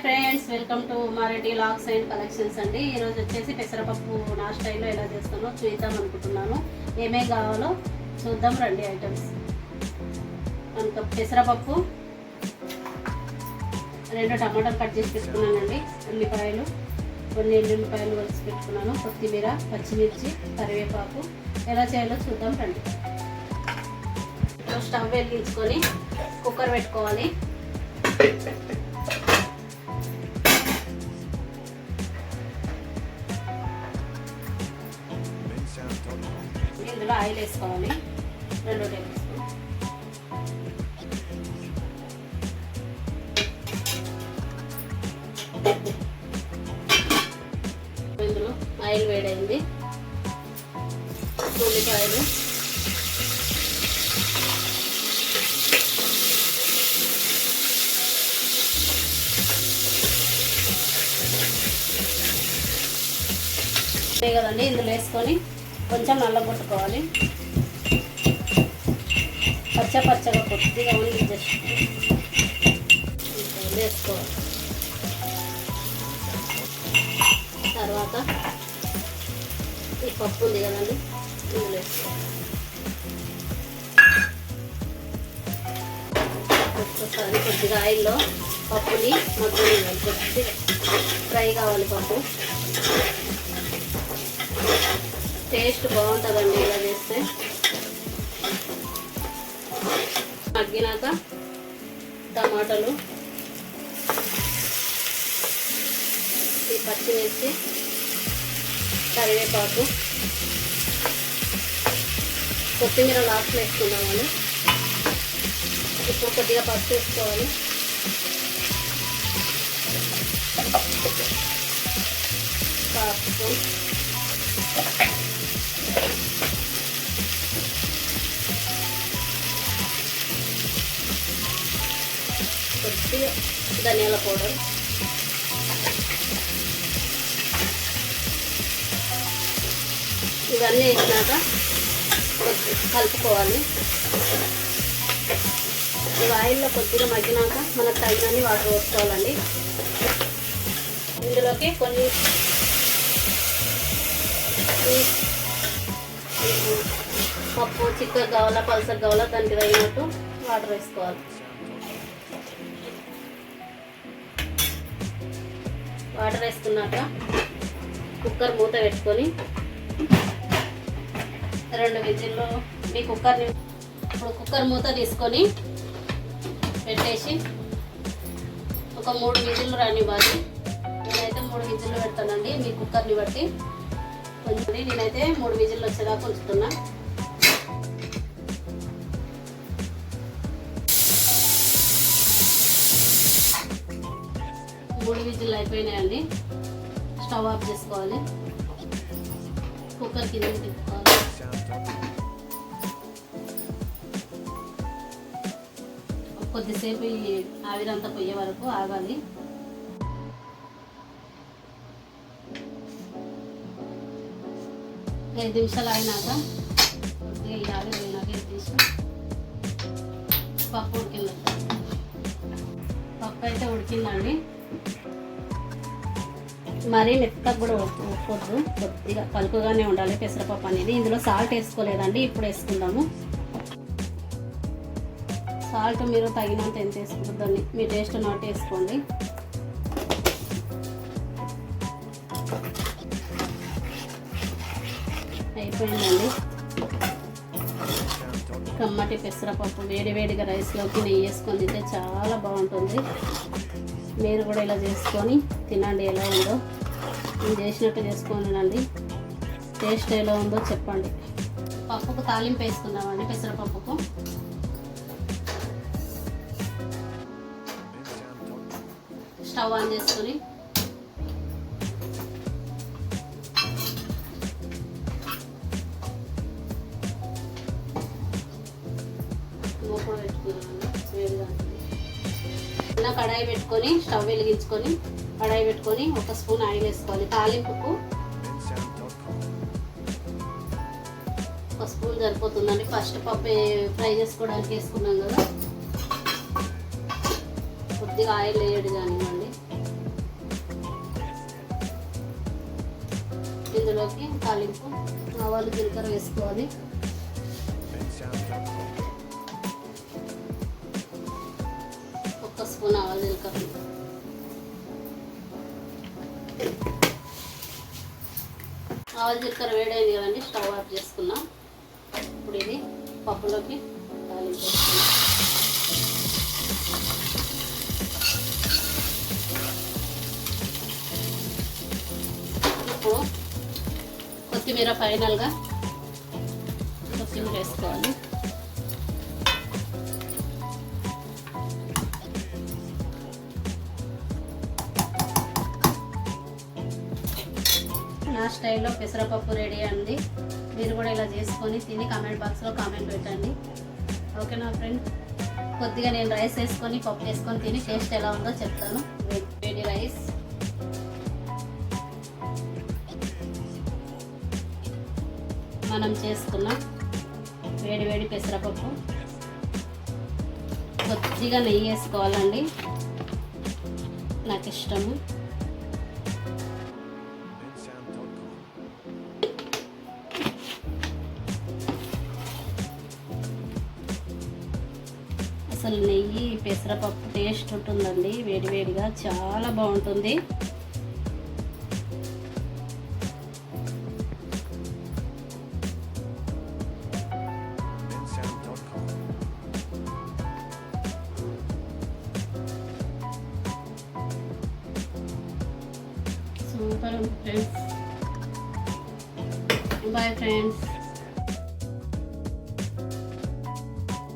Friends, welcome to Mareddy logs and collections అండి. ఈరోజు వచ్చేసి పెసరపప్పు నా స్టైల్లో ఎలా చేస్తానో చూద్దాం అనుకుంటున్నాను. ఏమేం కావాలో చూద్దాం రండి. ఐటమ్స్ మనకు పెసరపప్పు, 2 టమాటాలు కట్ చేసి పెట్టుకున్నానండి, ఉల్లిపాయలు, కొన్ని ఎల్లుల్లిపాయలు కలిసి పెట్టుకున్నాను, కొత్తిమీర, పచ్చిమిర్చి, కరివేపాకు. ఎలా చేయాలో చూద్దాం రండి. స్టవ్ వెలిగించుకొని కుక్కర్ పెట్టుకోవాలి. ఇందులో ఆయిల్ వేసుకోవాలి, 2 టేబుల్ స్పూన్. ఇందులో ఆయిల్ వేడైంది, ఉల్లిపాయలు, కదండి. ఇందులో వేసుకొని కొంచెం నల్లగొట్టుకోవాలి. పచ్చగా కొద్దిగా ఓన్లీ జస్ట్ వేసుకోవాలి. తర్వాత ఈ పప్పు ఉంది కదండి, ఇందులో వేసుకోవాలి. ఒక్కసారి కొద్దిగా ఆయిల్లో పప్పుని మగ్గనివ్వాలి, కొద్దిగా ఫ్రై కావాలి. పప్పు టేస్ట్ బాగుంటుందండి ఇలా చేస్తే. మగ్గినాక టమాటాలు, ఈ పచ్చిమిర్చి, కరివేపాకు, కొత్తిమీర లాస్ట్లో వేసుకుందామని. ఇప్పుడు కొద్దిగా పసుపు వేసుకోవాలి. పసుపు, కొద్దిగా ధనియాల పౌడర్, ఇవన్నీ వేసినాక కలుపుకోవాలి. ఈ ఆయిల్లో కొద్దిగా మగ్గినాక మనకు తగినన్ని వాటర్ పోసుకోవాలండి. ఇందులోకి కొన్ని పప్పు చిక్కగా కావాలా పల్సగా కావాలా దానికి తగినట్టు వాటర్ వేసుకోవాలి. వాటర్ వేసుకున్నాక కుక్కర్ మూత పెట్టుకొని 2 విజిల్లో మీ కుక్కర్ని ఇప్పుడు కుక్కర్ మూత తీసుకొని పెట్టేసి ఒక 3 విజిల్లు రానివ్వాలి. నేనైతే 3 విజిల్లు పెడతానండి, మీ కుక్కర్ని బట్టి. కొంచెం నేనైతే 3 విజిల్లు వచ్చేదాకా ఉంచుతున్నా. మూడు విజిల్లు అయిపోయినాయండి. స్టవ్ ఆఫ్ చేసుకోవాలి. కుక్కర్ కింద తిప్పుకోవాలి. కొద్దిసేపు ఈ ఆవిరంతా పోయే వరకు ఆగాలి. ఒక 5 నిమిషాలు అయినాక కొద్దిగా ఈ ఆవిరి అయినాక తీసి పప్పు ఉడికింది. పప్పు అయితే ఉడికిందండి. మరీ మెత్తగా కూడా ఉడకూడదు, కొద్దిగా పలుకుగానే ఉండాలి పెసరపప్పు అనేది. ఇందులో సాల్ట్ వేసుకోలేదండి, ఇప్పుడు వేసుకుందాము. సాల్ట్ మీరు తగినంత ఎంత వేసుకుంటుందండి, మీ టేస్ట్ నాట్ వేసుకోండి. అయిపోయిందండి. కమ్మటి పెసరపప్పు వేడివేడిగా రైస్లోకి నెయ్యి వేసుకొని తింటే చాలా బాగుంటుంది. మీరు కూడా ఇలా చేసుకొని తినండి. ఎలా ఉందో నేను చేసినట్టు చేసుకోనండి. టేస్ట్ ఎలా ఉందో చెప్పండి. పప్పుకు తాలింపు వేసుకుందామండి. పెసరపప్పుకు స్టవ్ ఆన్ చేసుకొని మూకుడు పెట్టుకున్నాను. వేడిగా ఇలా కడాయి పెట్టుకొని స్టవ్ వెలిగించుకొని కడాయి పెట్టుకొని 1 స్పూన్ ఆయిల్ వేసుకోవాలి. తాలింపుకు 1 స్పూన్ సరిపోతుందండి. ఫస్ట్ పప్పు ఫ్రై చేసుకోవడానికి వేసుకున్నాం కదా, కొద్దిగా ఆయిల్ వేయడు కానివ్వండి. ఇందులోకి తాలింపు ఆవాలు జీలకర్ర వేసుకోవాలి. ఒక స్పూన్ ఆవాలు జీలకర్ర. ఆవాలు జీలకర్ర వేడైంది కదండి, స్టవ్ ఆఫ్ చేసుకున్నాం. ఇప్పుడు ఇది పప్పులోకి తాలింపు వేసుకున్నాం. ఇప్పుడు కొత్తిమీర ఫైనల్గా కొత్తిమీర వేసుకోవాలి. నా స్టైల్లో పెసరపప్పు రెడీ అండి. మీరు కూడా ఇలా చేసుకొని తిని కామెంట్ బాక్స్లో కామెంట్ పెట్టండి. ఓకేనా ఫ్రెండ్? కొద్దిగా నేను రైస్ వేసుకొని పప్పు వేసుకొని తిని టేస్ట్ ఎలా ఉందో చెప్తాను. వేడి రైస్, మనం చేసుకున్న వేడి వేడి పెసరపప్పు, కొద్దిగా నెయ్యి వేసుకోవాలండి, నాకు ఇష్టము. అసలు నెయ్యి పెసరపప్పు టేస్ట్ ఉంటుందండి, వేడివేడిగా చాలా బాగుంటుంది. Super friends. Bye friends.